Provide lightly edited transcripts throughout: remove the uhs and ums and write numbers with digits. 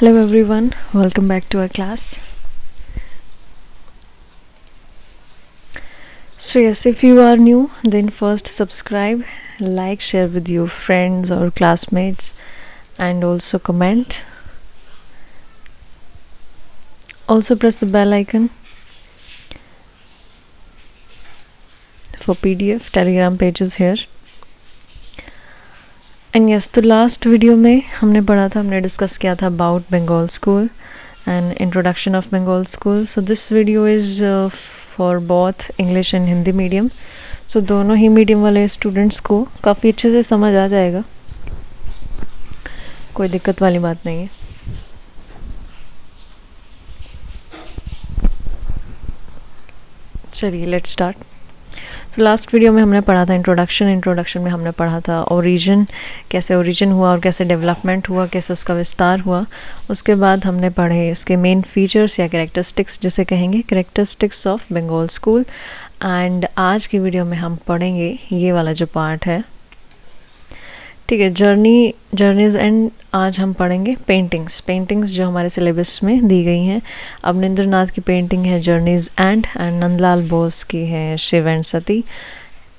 Hello everyone, welcome back to our class. So yes, if you are new, then first subscribe, like, share with your friends or classmates, and also comment. Also press the bell icon for PDF, Telegram pages here. And yes, तो last video में हमने discuss किया था about Bengal school and introduction of Bengal school. So this video is for both English and Hindi medium. So दोनों ही medium वाले students को काफ़ी अच्छे से समझ आ जाएगा, कोई दिक्कत वाली बात नहीं है. चलिए लेट्स स्टार्ट. तो लास्ट वीडियो में हमने पढ़ा था इंट्रोडक्शन में हमने पढ़ा था ओरिजिन, कैसे ओरिजिन हुआ और कैसे डेवलपमेंट हुआ, कैसे उसका विस्तार हुआ. उसके बाद हमने पढ़े इसके मेन फीचर्स या कैरेक्टरिस्टिक्स जिसे कहेंगे, characteristics of Bengal school. And आज की वीडियो में हम पढ़ेंगे ये वाला जो पार्ट है, ठीक है, जर्नीज़. एंड आज हम पढ़ेंगे पेंटिंग्स जो हमारे सिलेबस में दी गई हैं. अवनिंद्र नाथ की पेंटिंग है जर्नीज़ एंड नंदलाल बोस की है Shiv and Sati.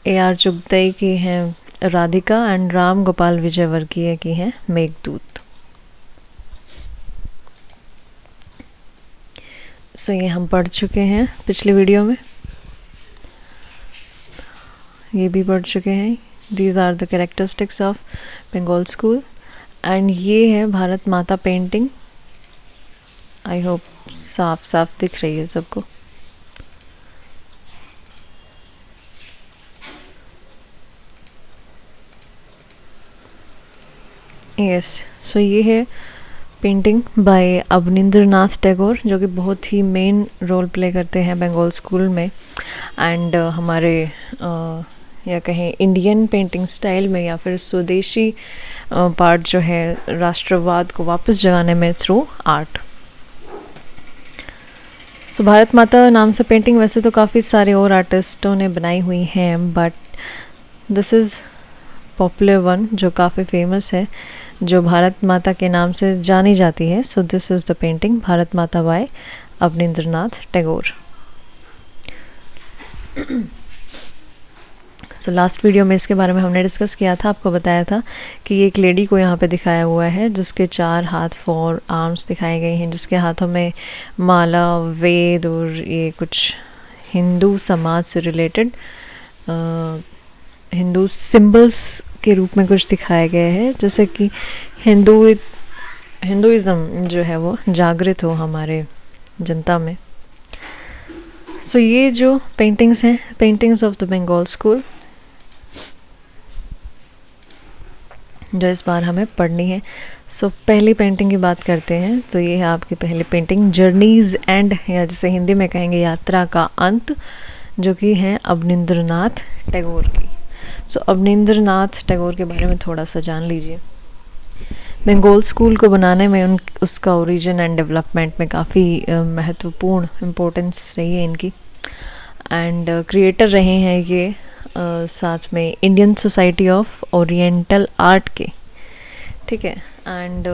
AR Chagatai की है राधिका एंड राम गोपाल विजयवर्गीय की है मेघदूत. सो ये हम पढ़ चुके हैं पिछली वीडियो में, ये भी पढ़ चुके हैं. These are the characteristics of Bengal school. And ये है भारत माता पेंटिंग. आई होप साफ दिख रही है सबको. यस, सो ये है पेंटिंग बाय अवनिंद्र नाथ टैगोर, जो कि बहुत ही मेन रोल प्ले करते हैं बंगाल स्कूल में. एंड हमारे या कहें इंडियन पेंटिंग स्टाइल में, या फिर स्वदेशी पार्ट जो है राष्ट्रवाद को वापस जगाने में थ्रू आर्ट. सो भारत माता नाम से पेंटिंग वैसे तो काफ़ी सारे और आर्टिस्टों ने बनाई हुई हैं, but this is popular one जो काफ़ी फेमस है, जो भारत माता के नाम से जानी जाती है. So this is the painting Bharat माता bye Avanindra Nath Tagore. So last video में इसके बारे में हमने डिस्कस किया था, आपको बताया था कि एक लेडी को यहाँ पे दिखाया हुआ है जिसके 4 हाथ 4 आर्म्स दिखाए गए हैं, जिसके हाथों में माला, वेद और ये कुछ हिंदू समाज से रिलेटेड हिंदू सिंबल्स के रूप में कुछ दिखाए गए हैं, जैसे कि हिंदुइज़्म जो है वो जागृत हो हमारे जनता में. सो ये जो पेंटिंग्स हैं, paintings of the Bengal school, जो इस बार हमें पढ़नी है. सो पहली पेंटिंग की बात करते हैं. तो ये है आपकी पहली पेंटिंग जर्नीज़ एंड, या जिसे हिंदी में कहेंगे यात्रा का अंत, जो कि है अवनिंद्र नाथ टैगोर की. सो अवनिंद्र नाथ टैगोर के बारे में थोड़ा सा जान लीजिए. बंगाल स्कूल को बनाने में उसका ओरिजिन एंड डेवलपमेंट में काफ़ी महत्वपूर्ण इम्पोर्टेंस रही है इनकी. एंड क्रिएटर रहे हैं ये साथ में Indian Society of Oriental Art के, ठीक है. And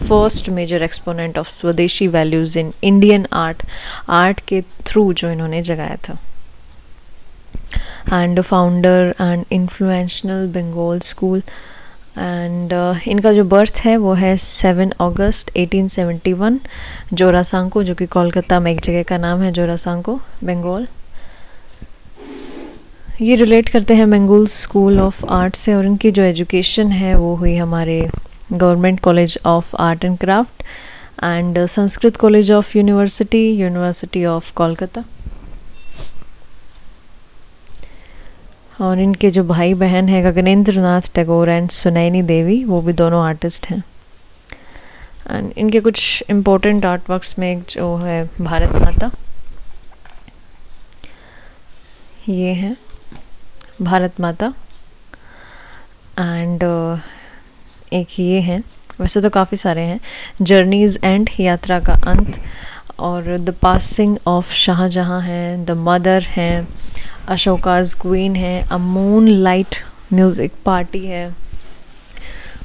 first major exponent of swadeshi values in Indian art के थ्रू जो इन्होंने जगाया था. And founder and influential Bengal school. And इनका जो बर्थ है वो है 7 अगस्त 1871 जोरासांको, जो कि कोलकाता में एक जगह का नाम है, जोरासांको, बंगाल. ये रिलेट करते हैं बंगाल स्कूल ऑफ आर्ट से, और इनकी जो एजुकेशन है वो हुई हमारे government college of art and craft and Sanskrit college of university of Kolkata. और इनके जो भाई बहन हैं गगनेंद्र नाथ टैगोर एंड सुनैनी देवी, वो भी दोनों आर्टिस्ट हैं. एंड इनके कुछ इम्पोर्टेंट आर्ट वर्क्स में एक जो है भारत माता, ये है भारत माता. एंड एक ये हैं, वैसे तो काफ़ी सारे हैं, जर्नीज़ एंड यात्रा का अंत, और द पासिंग ऑफ शाहजहाँ हैं, द मदर हैं, अशोकाज क्वीन है, a moon light music party है,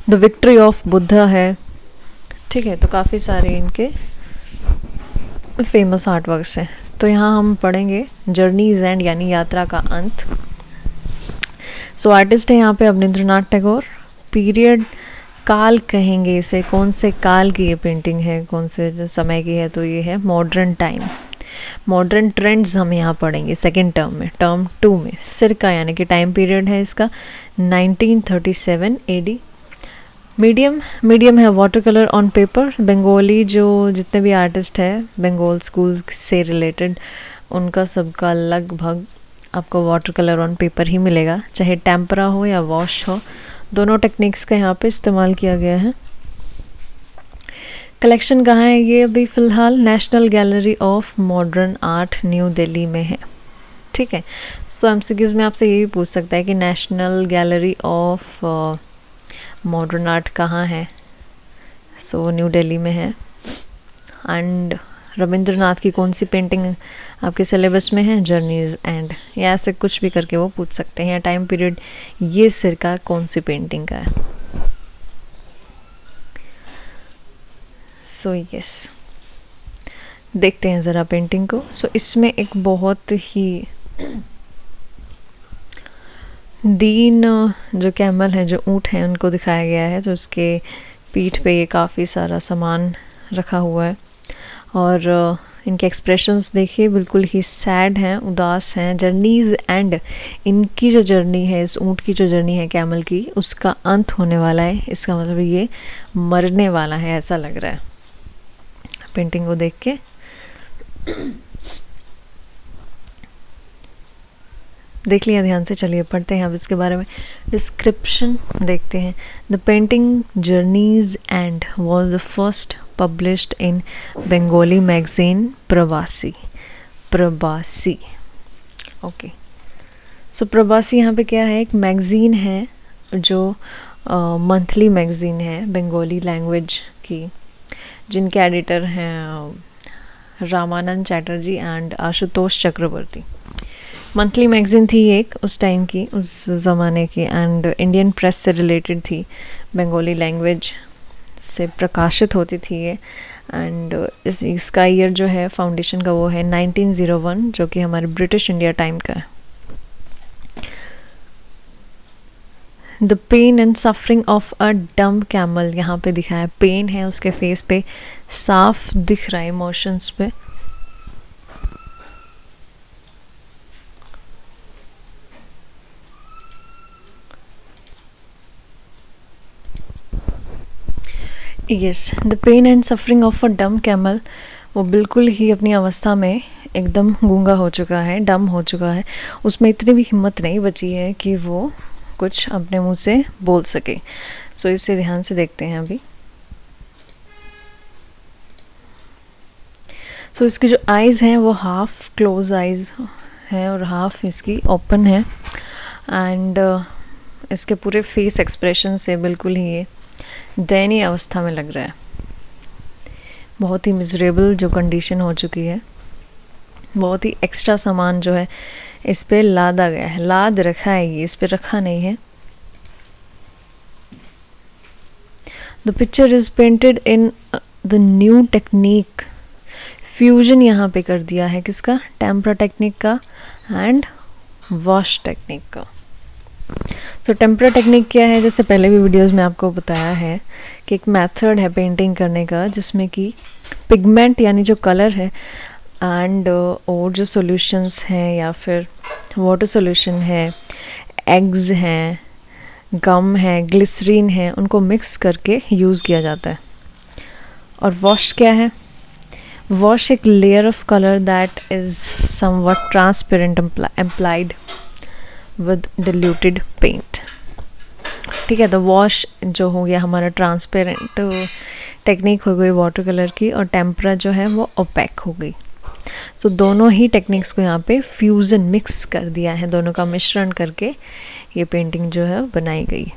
द विक्ट्री ऑफ बुद्धा है, ठीक है, तो काफ़ी सारे इनके फेमस आर्ट वर्क्स हैं। तो यहाँ हम पढ़ेंगे जर्नीज एंड यानी यात्रा का अंत। सो आर्टिस्ट है यहाँ पे अवनींद्रनाथ टैगोर। पीरियड काल कहेंगे इसे, कौन से काल की ये पेंटिंग है, कौन से समय की है, तो ये है मॉडर्न टाइम। मॉडर्न ट्रेंड्स हम यहाँ पढ़ेंगे सेकेंड टर्म में। टर्म 2 में सिरका यानी कि टाइम पीरियड है इसका 1937 AD। मीडियम है water colour on paper. Bengali जो जितने भी आर्टिस्ट है बंगाल स्कूल से रिलेटेड, उनका सबका लगभग आपको वाटर कलर ऑन पेपर ही मिलेगा, चाहे टेम्परा हो या वॉश हो, दोनों टेक्निक्स का यहाँ पे इस्तेमाल किया गया है। कलेक्शन कहाँ है ये अभी फ़िलहाल? National gallery of modern art new Delhi में है। ठीक है, सो एमसीक्यूज़ में आपसे ये भी पूछ सकता है कि national gallery of modern art कहाँ है? सो न्यू दिल्ली में है। एंड रविंद्रनाथ की कौन सी पेंटिंग आपके सिलेबस में है? जर्नीज एंड, या ऐसे कुछ भी करके वो पूछ सकते हैं। या टाइम पीरियड ये सिरका कौन सी पेंटिंग का है? सो यस, देखते हैं ज़रा पेंटिंग को। सो इसमें एक बहुत ही दीन जो कैमल है, जो ऊँट हैं, उनको दिखाया गया है। तो उसके पीठ पे ये काफ़ी सारा सामान रखा हुआ है और इनके एक्सप्रेशंस देखिए बिल्कुल ही सैड हैं, उदास हैं। जर्नीज़ एंड, इनकी जो जर्नी है, इस ऊँट की जो जर्नी है कैमल की, उसका अंत होने वाला है। इसका मतलब ये मरने वाला है, ऐसा लग रहा है पेंटिंग को देख के। देख लिया ध्यान से, चलिए पढ़ते हैं अब इसके बारे में। डिस्क्रिप्शन देखते हैं। The painting journeys and was the first published in Bengali magazine प्रवासी। प्रवासी, ओके। सो प्रवासी यहाँ पे क्या है? एक मैगज़ीन है जो मंथली मैगज़ीन है बंगाली लैंग्वेज की, जिनके एडिटर हैं Ramananda Chatterjee and Ashutosh Chakraborty. Monthly magazine थी एक उस टाइम की, उस ज़माने की, एंड इंडियन प्रेस से रिलेटेड थी, बंगाली लैंग्वेज से प्रकाशित होती थी ये। एंड इसका ईयर जो है फाउंडेशन का वो है 1901, जो कि हमारे ब्रिटिश इंडिया टाइम का है। The pain and suffering of a dumb camel, यहाँ पे दिखाया है, पेन है उसके फेस पे, साफ दिख रहा है इमोशंस पे। Yes, the pain and suffering of a dumb camel, वो बिल्कुल ही अपनी अवस्था में एकदम गूंगा हो चुका है, डम हो चुका है। उसमें इतनी भी हिम्मत नहीं बची है कि वो कुछ अपने मुंह से बोल सके। सो इसे ध्यान से देखते हैं अभी। सो इसकी जो आइज़ हैं वो हाफ क्लोज आइज़ हैं और हाफ इसकी ओपन है। एंड इसके पूरे फेस एक्सप्रेशन से बिल्कुल ही ये दयनीय अवस्था में लग रहा है। बहुत ही मिजरेबल जो कंडीशन हो चुकी है। बहुत ही एक्स्ट्रा सामान जो है इस पे लादा गया है, लाद रखा है, ये इस पे रखा नहीं है। The picture is painted in the new technique. Fusion यहाँ पे कर दिया है किसका? टेम्परा टेक्निक का एंड वॉश टेक्निक का। तो टेम्परा टेक्निक क्या है? जैसे पहले भी वीडियोस में आपको बताया है कि एक मेथड है पेंटिंग करने का, जिसमें कि पिगमेंट यानी जो कलर है एंड और जो सॉल्यूशंस हैं या फिर वाटर सॉल्यूशन है, एग्स हैं, गम है, ग्लिसरीन है, उनको मिक्स करके यूज़ किया जाता है। और वॉश क्या है? वॉश एक layer of colour that is somewhat transparent employed with diluted paint. ठीक है, तो वॉश जो हो गया हमारा ट्रांसपेरेंट टेक्निक हो गई वाटर कलर की, और टेम्परा जो है वो ओपेक हो गई। सो दोनों ही टेक्निक्स को यहाँ पे फ्यूज़न मिक्स कर दिया है, दोनों का मिश्रण करके ये पेंटिंग जो है बनाई गई।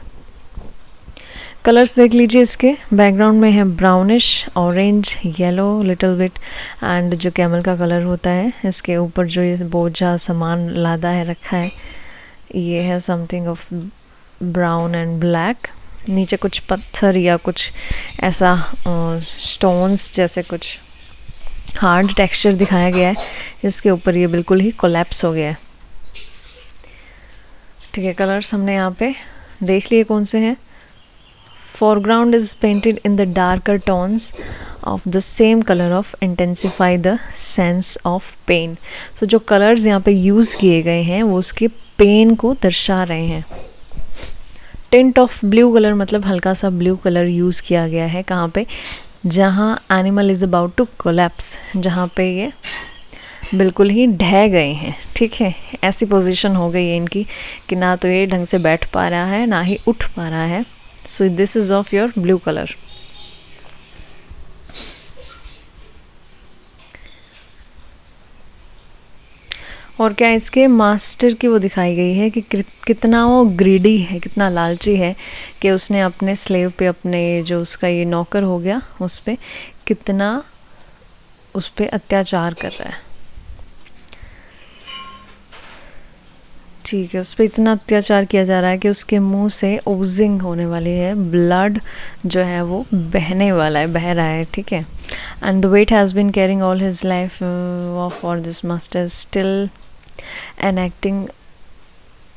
कलर्स देख लीजिए इसके। बैकग्राउंड में है brownish, orange, yellow little bit, and जो कैमल का कलर होता है, इसके ऊपर जो ये बोझा सामान लादा है रखा है, ये है something of brown and black. नीचे कुछ पत्थर या कुछ ऐसा स्टोन्स जैसे कुछ हार्ड टेक्सचर दिखाया गया है, इसके ऊपर ये बिल्कुल ही कोलैप्स हो गया है। ठीक है, कलर्स हमने यहाँ पे देख लिए कौन से हैं। foreground is painted in the darker tones of the same color of intensify the sense of pain। so जो कलर्स यहाँ पे यूज़ किए गए हैं वो उसके पेन को दर्शा रहे हैं। टिंट ऑफ ब्लू कलर मतलब हल्का सा ब्लू कलर यूज़ किया गया है कहाँ पे, जहाँ animal is about to collapse, जहाँ पे ये बिल्कुल ही ढह गए हैं। ठीक है, ऐसी पोजीशन हो गई है इनकी कि ना तो ये ढंग से बैठ पा रहा है ना ही उठ पा रहा है। So this is of your blue colour. और क्या इसके मास्टर की वो दिखाई गई है कि कितना वो ग्रीडी है, कितना लालची है कि उसने अपने स्लेव पे, अपने जो उसका ये नौकर हो गया, उस पर कितना उस पर अत्याचार कर रहा है। ठीक है, उस पर इतना अत्याचार किया जा रहा है कि उसके मुंह से ओजिंग होने वाली है, ब्लड जो है वो बहने वाला है, बह रहा है। ठीक है, and the weight has been carrying all his life for this master still enacting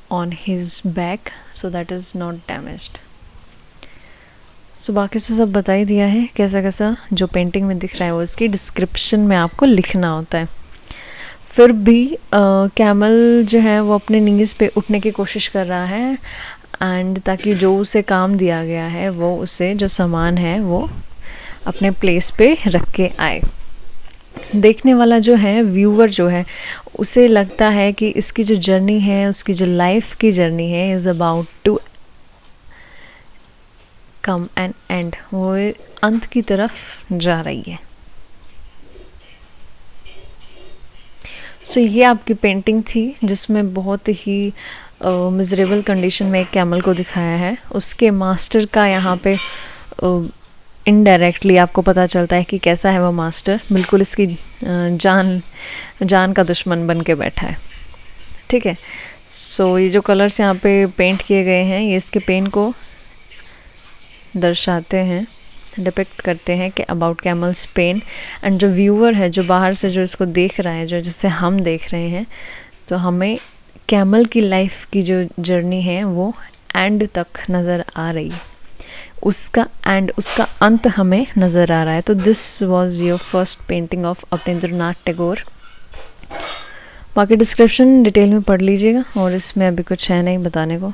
on his back so that is not damaged। सो बाकी से सब बता ही दिया है, कैसा कैसा जो पेंटिंग में दिख रहा है वो इसकी डिस्क्रिप्शन में आपको लिखना होता है। फिर भी कैमल जो है वो अपने नीज पे उठने की कोशिश कर रहा है, एंड ताकि जो उसे काम दिया गया है वो उसे जो सामान है वो अपने प्लेस पे रख के आए। देखने वाला जो है, व्यूअर जो है, उसे लगता है कि इसकी जो जर्नी है, उसकी जो लाइफ की जर्नी है, is about to come an end, वो अंत की तरफ जा रही है। सो ये आपकी पेंटिंग थी जिसमें बहुत ही मिजरेबल कंडीशन में एक कैमल को दिखाया है। उसके मास्टर का यहाँ पे इनडायरेक्टली आपको पता चलता है कि कैसा है वो मास्टर, बिल्कुल इसकी जान का दुश्मन बन के बैठा है। ठीक है, सो ये जो कलर्स यहाँ पे पेंट किए गए हैं ये इसके पेन को दर्शाते हैं, डिपिक्ट करते हैं कि अबाउट कैमल्स पेन। एंड जो व्यूअर है, जो बाहर से जो इसको देख रहा है, जो जिससे हम देख रहे हैं, तो हमें कैमल की लाइफ की जो जर्नी है वो एंड तक नज़र आ रही है, उसका एंड, उसका अंत हमें नज़र आ रहा है। तो this was your first painting of Abanindranath Tagore. बाकी डिस्क्रिप्शन डिटेल में पढ़ लीजिएगा और इसमें अभी कुछ है नहीं बताने को।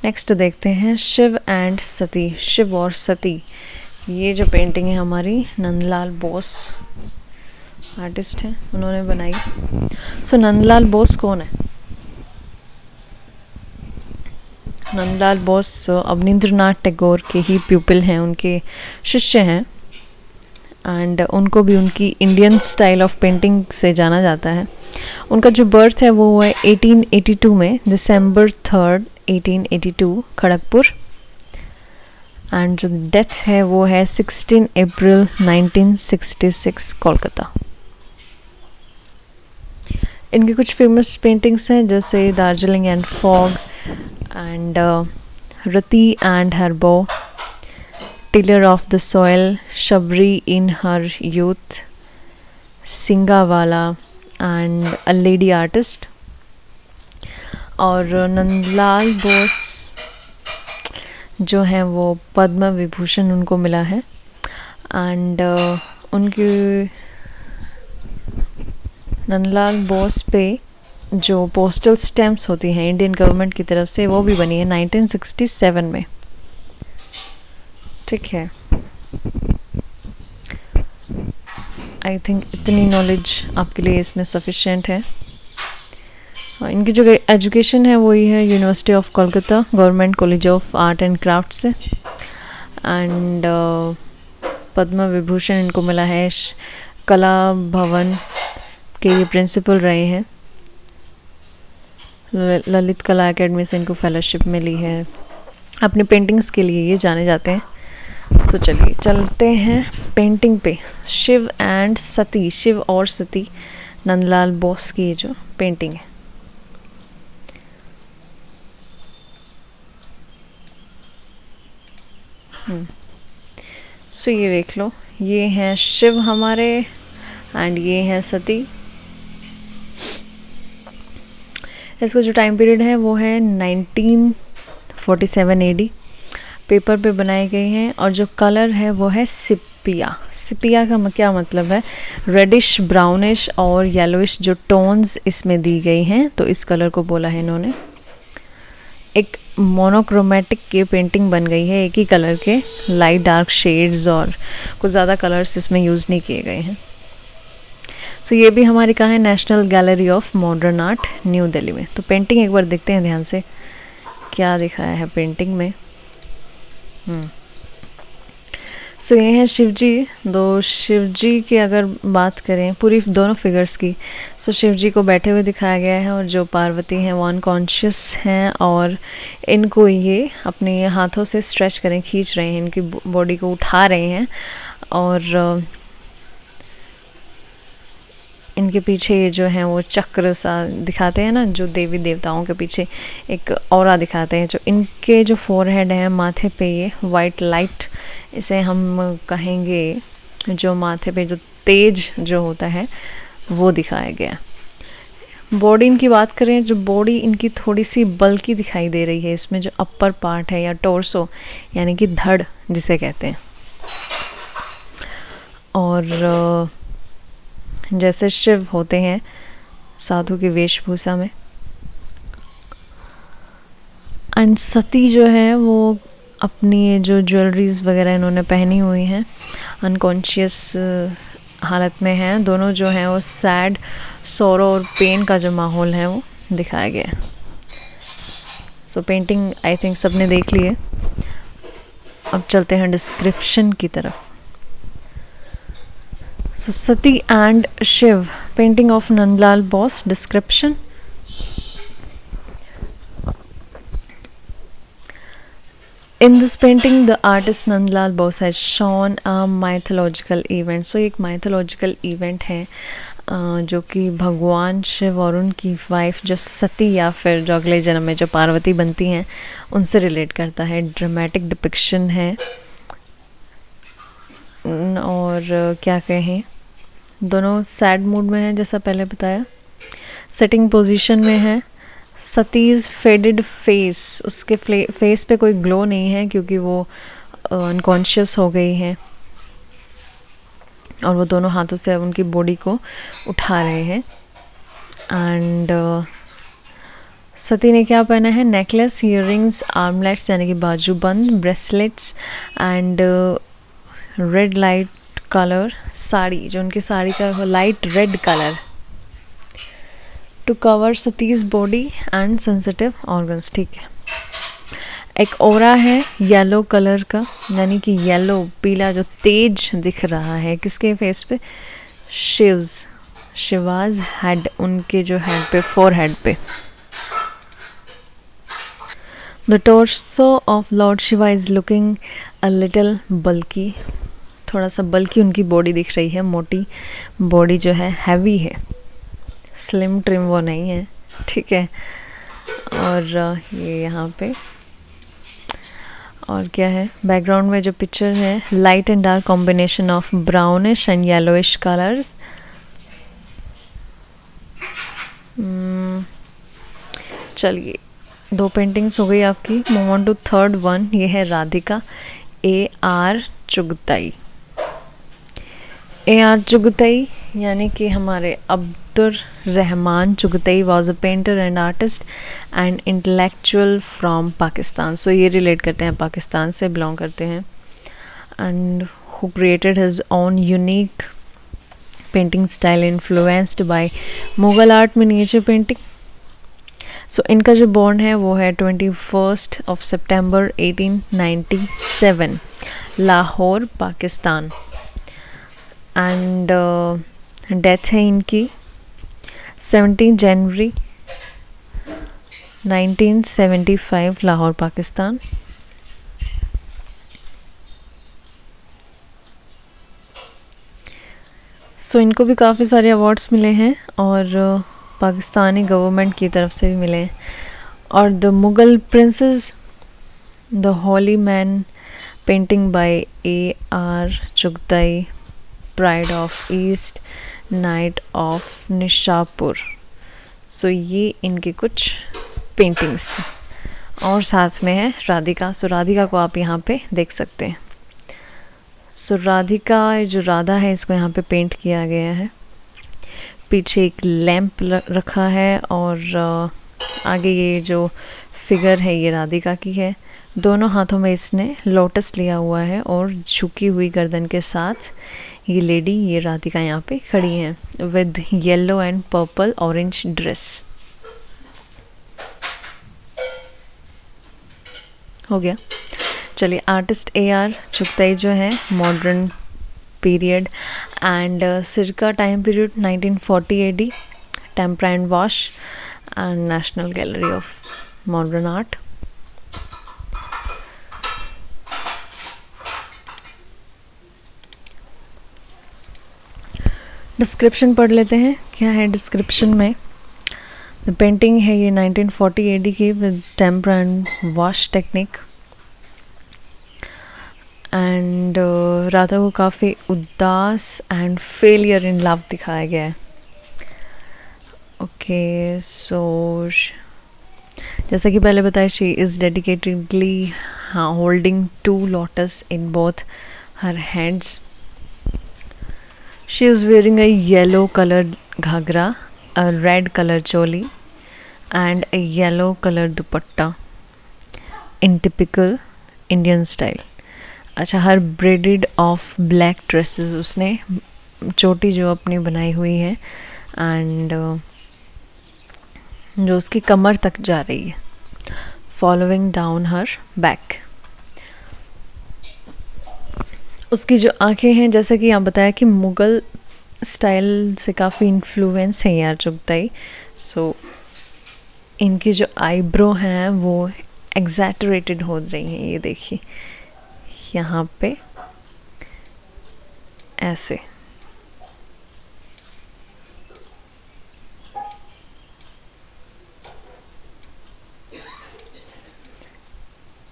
नेक्स्ट देखते हैं शिव एंड सती, शिव और सती। ये जो पेंटिंग है हमारी नंदलाल बोस आर्टिस्ट हैं, उन्होंने बनाई। सो नंदलाल बोस कौन है? नंदलाल बोस अवनींद्रनाथ टैगोर के ही प्यूपिल हैं, उनके शिष्य हैं, एंड उनको भी उनकी इंडियन स्टाइल ऑफ पेंटिंग से जाना जाता है। उनका जो बर्थ है वो हुआ है 1882 में, दिसंबर 3, 1882 खड़गपुर, एंड जो डेथ है वो है 16 अप्रैल 1966 कोलकाता। इनकी कुछ फेमस पेंटिंग्स हैं जैसे Darjeeling and fog, and Rati and her bow, tiller of the soil, Shabari in her youth, Singhawala and a lady artist. और नंदलाल बोस जो हैं वो पद्म विभूषण उनको मिला है, एंड उनकी नंदलाल बोस पे जो पोस्टल स्टैम्प्स होती हैं इंडियन गवर्नमेंट की तरफ से, वो भी बनी है 1967 में। ठीक है, आई थिंक इतनी नॉलेज आपके लिए इसमें सफिशिएंट है। इनकी जो एजुकेशन है वही है university of Kolkata, government college of art and craft से, एंड पद्म विभूषण इनको मिला है कला भवन के ये प्रिंसिपल रहे हैं। ललित कला एकेडमी से इनको फेलोशिप मिली है, अपने पेंटिंग्स के लिए ये जाने जाते हैं। तो चलिए चलते हैं पेंटिंग पे। शिव एंड सती, शिव और सती, नंदलाल बोस की ये जो पेंटिंग है। सो ये देख लो, ये हैं शिव हमारे एंड ये हैं सती। इसका जो टाइम पीरियड है वो है 1947 AD। पेपर पे बनाई गई हैं और जो कलर है वो है सिपिया। सिपिया का क्या मतलब है? रेडिश, ब्राउनिश और येलोइश जो टोन्स इसमें दी गई हैं, तो इस कलर को बोला है इन्होंने। एक मोनोक्रोमेटिक की पेंटिंग बन गई है, एक ही कलर के लाइट डार्क शेड्स और कुछ ज़्यादा कलर्स इसमें यूज़ नहीं किए गए हैं। सो ये भी हमारी कहाँ है? National gallery of modern art, new Delhi में। तो पेंटिंग एक बार देखते हैं ध्यान से क्या दिखाया है पेंटिंग में। सो ये हैं शिव जी। दो शिव जी की अगर बात करें पूरी दोनों फिगर्स की, सो शिव जी को बैठे हुए दिखाया गया है और जो पार्वती हैं वो अनकॉन्शियस हैं और इनको ये अपने हाथों से स्ट्रेच करें, खींच रहे हैं, इनकी बॉडी को उठा रहे हैं और इनके पीछे ये जो है वो चक्र सा दिखाते हैं ना, जो देवी देवताओं के पीछे एक ऑरा दिखाते हैं। जो इनके जो फोरहेड है, माथे पे ये वाइट लाइट, इसे हम कहेंगे जो माथे पे जो तेज जो होता है वो दिखाया गया। बॉडी इनकी बात करें, जो बॉडी इनकी थोड़ी सी बल्की दिखाई दे रही है। इसमें जो अपर पार्ट है या टोर्सो यानी कि धड़ जिसे कहते हैं, और जैसे शिव होते हैं साधु की वेशभूषा में, एंड सती जो है वो अपनी जो ज्वेलरीज वगैरह इन्होंने पहनी हुई हैं, अनकॉन्शियस हालत में हैं। दोनों जो हैं वो सैड, सोरो और पेन का जो माहौल है वो दिखाया गया है। सो पेंटिंग आई थिंक सबने देख ली है। अब चलते हैं डिस्क्रिप्शन की तरफ। So Sati and Shiv, painting of Nandlal Bose. Description. In this painting, the artist Nandlal Bose has shown a mythological event. So एक mythological event है जो कि भगवान शिव और उनकी वाइफ जो सती या फिर जो अगले जन्म में जो पार्वती बनती हैं उनसे रिलेट करता है। ड्रामेटिक डिपिक्शन है और क्या कहें, दोनों सैड मूड में हैं जैसा पहले बताया। सेटिंग पोजीशन में है। सतीज फेडेड फेस, उसके फेस पे कोई ग्लो नहीं है क्योंकि वो अनकॉन्शियस हो गई है और वो दोनों हाथों से उनकी बॉडी को उठा रहे हैं। एंड सती ने क्या पहना है? नेकलेस, ईयररिंग्स, आर्मलेट्स यानी कि बाजूबंद, bracelets and red light colour sari, जो उनकी साड़ी का है light red colour, to cover Sati's body and sensitive organs. ठीक है। एक ओरा है येलो कलर का, यानी कि येलो पीला जो तेज दिख रहा है किसके फेस पे? शिवाज हेड, उनके जो हेड पे, फोर हेड पे। The torso of Lord Shiva is looking a little bulky, थोड़ा सा बल्कि उनकी बॉडी दिख रही है, मोटी बॉडी जो है, हैवी है, स्लिम ट्रिम वो नहीं है। ठीक है। और ये यहाँ पे और क्या है, बैकग्राउंड में जो पिक्चर है, light and dark combination of brownish and yellowish colours. चलिए, दो पेंटिंग्स हो गई आपकी। Move on to third one. ये है राधिका AR चुगताई। AR चुगताई यानी कि हमारे Abdur Rahman Chughtai was a painter and artist and intellectual from Pakistan. So ये रिलेट करते हैं, पाकिस्तान से बिलोंग करते हैं, and who created his own unique painting style influenced by Mughal art, miniature painting. So इनका जो बॉर्न है वो है 21 सितंबर 1897, लाहौर, पाकिस्तान। एंड डेथ है इनकी 17 जनवरी 1975, लाहौर, पाकिस्तान। सो इनको भी काफ़ी सारे अवार्ड्स मिले हैं और पाकिस्तानी गवर्नमेंट की तरफ से भी मिले हैं। और the Mughal princess, the holy man painting by A.R. Chughtai, pride of east, night of Nishapur. So ये इनके कुछ पेंटिंग्स थी और साथ में है राधिका। सो राधिका को आप यहाँ पे देख सकते हैं। सो राधिका जो राधा है इसको यहाँ पे पेंट किया गया है। पीछे एक लैंप रखा है और आगे ये जो फिगर है ये राधिका की है। दोनों हाथों में इसने लोटस लिया हुआ है और झुकी हुई गर्दन के साथ ये लेडी, ये राधिका यहाँ पे खड़ी है with yellow and purple orange dress. हो गया। चलिए, आर्टिस्ट A.R. चुगताई जो है मॉडर्न पीरियड एंड सिर का time period 1940 AD, tempera and wash and national gallery of modern art. Description पढ़ लेते हैं, क्या है डिस्क्रिप्शन में। द पेंटिंग है ये 1940 AD की with tempera and wash technique and Radha को काफ़ी उदास एंड फेलियर इन लव दिखाया गया है। ओके, सो जैसा कि पहले बताया, she is dedicatedly holding 2 lotus in both her hands. She is wearing a yellow colored ghagra, a red colored choli and a yellow colored dupatta in typical Indian style। अच्छा, हर braided of black dresses, उसने चोटी जो अपनी बनाई हुई है एंड जो उसकी कमर तक जा रही है, following down her back। उसकी जो आंखें हैं, जैसा कि आप बताया कि मुग़ल स्टाइल से काफ़ी इन्फ्लुएंस है यार चुगताई। सो इनकी जो आईब्रो हैं वो एग्जैटरेटेड हो रही हैं, ये देखिए यहाँ पे ऐसे।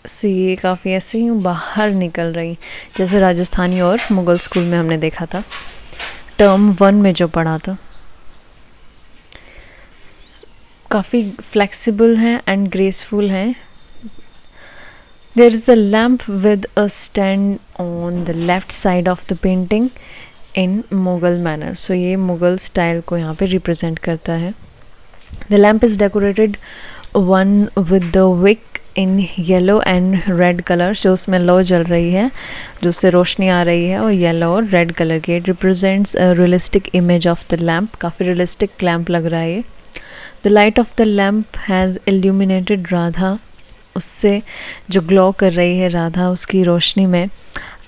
सो ये काफ़ी ऐसे ही बाहर निकल रही, जैसे राजस्थानी और मुग़ल स्कूल में हमने देखा था टर्म 1 में जो पढ़ा था। काफ़ी फ्लेक्सिबल हैं एंड ग्रेसफुल हैं। There is a lamp with a stand on the left side of the painting in Mughal manner. So ये मुग़ल स्टाइल को यहाँ पे रिप्रेजेंट करता है। The lamp is decorated one with the wick in yellow and red colour. जो उसमें लो जल रही है, जो उससे रोशनी आ रही है, और येलो और रेड कलर की। It represents a realistic image of the lamp. काफ़ी रियलिस्टिक लैम्प लग रहा है ये। The light of the lamp has illuminated Radha. उससे जो ग्लो कर रही है राधा उसकी रोशनी में,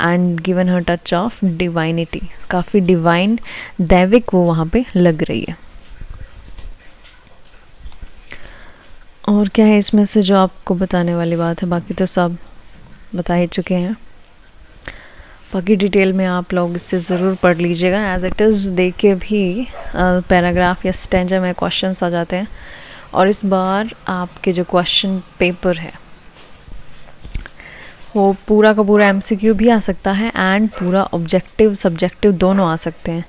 and given her touch of divinity. काफ़ी डिवाइन, दैविक वो वहाँ पे लग रही है। और क्या है इसमें से जो आपको बताने वाली बात है, बाकी तो सब बता ही चुके हैं। बाकी डिटेल में आप लोग इससे ज़रूर पढ़ लीजिएगा। एज इट इज़ देख के भी पैराग्राफ या स्टैंजा में क्वेश्चंस आ जाते हैं। और इस बार आपके जो क्वेश्चन पेपर है वो पूरा का पूरा MCQ भी आ सकता है एंड पूरा ऑब्जेक्टिव सब्जेक्टिव दोनों आ सकते हैं।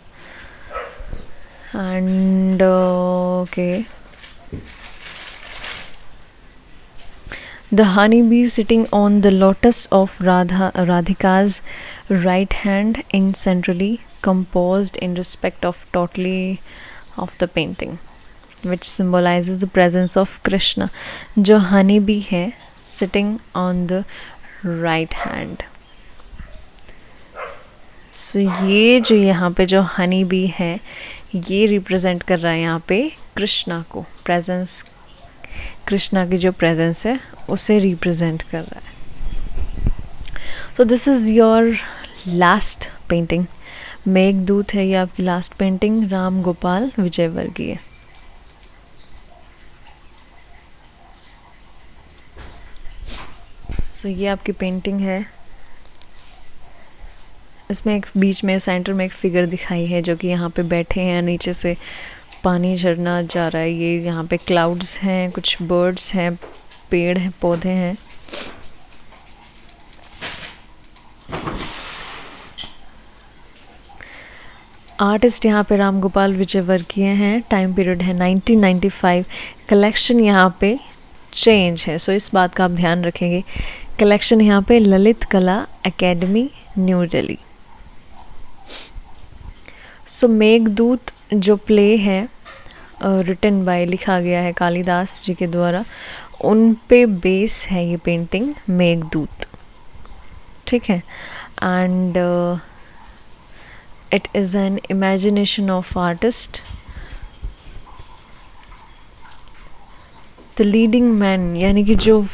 And okay, the honeybee sitting on the lotus of Radhika's right hand in centrally composed in respect of totally of the painting, which symbolizes the presence of Krishna। जो honeybee है sitting on the right hand। So ये जो यहाँ पे जो honeybee है ये represent कर रहा है यहाँ पे कृष्णा को, presence, कृष्णा की जो प्रेजेंस है उसे रिप्रेजेंट कर रहा है। So this is your last painting. Meghdoot है ये आपकी लास्ट पेंटिंग, राम गोपाल विजयवर्गीय। सो ये आपकी पेंटिंग है। इसमें एक बीच में सेंटर में एक फिगर दिखाई है जो कि यहाँ पे बैठे हैं, नीचे से पानी झरना जा रहा है। ये यहाँ पे क्लाउड्स हैं, कुछ बर्ड्स हैं, पेड़ हैं, पौधे हैं। आर्टिस्ट यहाँ पे राम गोपाल विजयवर्गीय हैं। टाइम पीरियड है 1995। कलेक्शन यहाँ पे चेंज है, सो इस बात का आप ध्यान रखेंगे। कलेक्शन यहाँ पे ललित कला एकेडमी, न्यू दिल्ली। सो मेघदूत जो प्ले है रिटन बाय, लिखा गया है कालिदास जी के द्वारा, उन पे बेस है ये पेंटिंग मेघदूत, ठीक है। And it is an imagination of artist. The leading man, यानी कि जो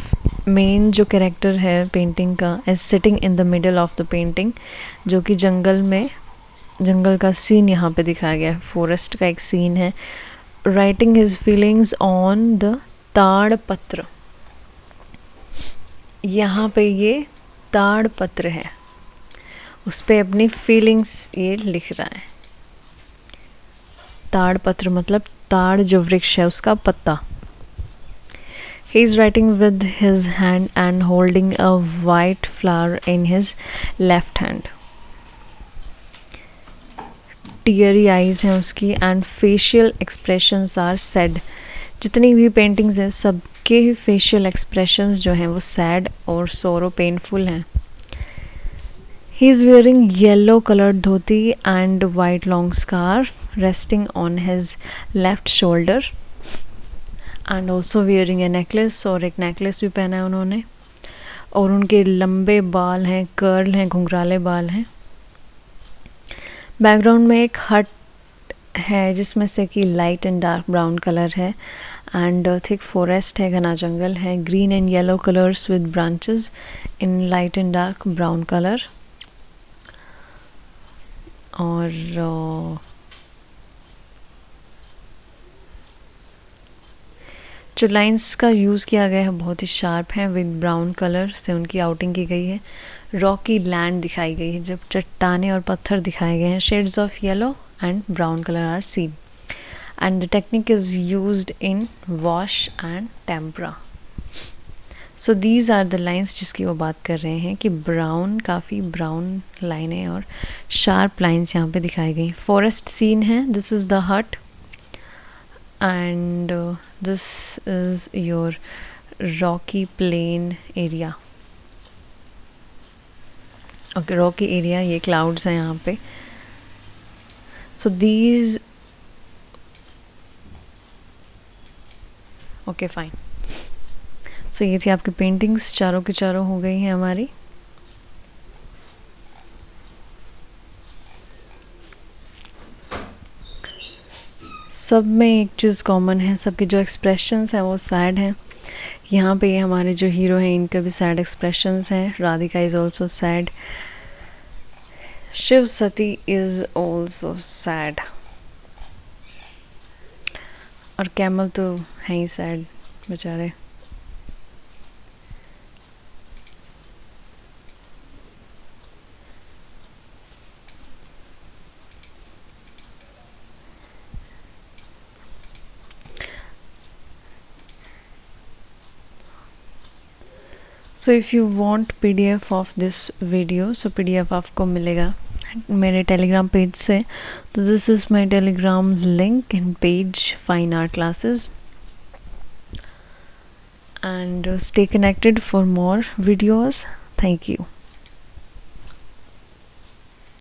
मेन जो कैरेक्टर है पेंटिंग का, is sitting in the middle of the painting, जो कि जंगल में, जंगल का सीन यहाँ पे दिखाया गया है, फॉरेस्ट का एक सीन है। Writing his feelings on the ताड़ पत्र, यहाँ पे ये ताड़ पत्र है, उस पे अपनी फीलिंग्स ये लिख रहा है। ताड़ पत्र मतलब ताड़ जो वृक्ष है उसका पत्ता। He is writing with his hand and holding a white flower in his left hand. Teary eyes हैं उसकी and facial expressions are sad. जितनी भी पेंटिंग्स हैं सबके facial expressions जो हैं वो sad और sorrow painful हैं। He is wearing yellow colored dhoti and white long scarf resting on his left shoulder and also wearing a necklace, और एक नेकलेस भी पहना है उन्होंने, और उनके लंबे बाल हैं, कर्ल हैं, घुंघराले बाल हैं। बैकग्राउंड में एक हट है जिसमें से कि light and dark brown colour है, एंड थिक फॉरेस्ट है, घना जंगल है, green and yellow colours with branches in light and dark brown colour. और जो लाइंस का यूज़ किया गया है बहुत ही शार्प है, विद ब्राउन कलर से उनकी आउटिंग की गई है। रॉकी लैंड दिखाई गई है, जब चट्टाने और पत्थर दिखाए गए हैं। Shades of yellow and brown colour are seen, and the technique is used in wash and tempera. So these are the lines जिसकी वो बात कर रहे हैं कि ब्राउन, काफ़ी ब्राउन लाइनें और शार्प लाइंस यहाँ पे दिखाई गई। फॉरेस्ट सीन है, दिस इज़ द हट and this is your rocky plain area. okay, rocky area, ये clouds हैं यहाँ पे। so these, okay fine, so ये थी आपकी पेंटिंग्स, चारों की चारों हो गई हैं हमारी। सब में एक चीज़ कॉमन है, सबके जो एक्सप्रेशंस हैं वो सैड हैं। यहाँ पे ये हमारे जो हीरो हैं इनके भी सैड एक्सप्रेशंस हैं। Radhika is also sad, Shiv Sati is also sad, और कैमल तो है ही सैड बेचारे। So if you want PDF of this video, so PDF आपको मिलेगा मेरे टेलीग्राम पेज से। तो this is my Telegram link and page, fine art classes, and stay connected for more videos. Thank you.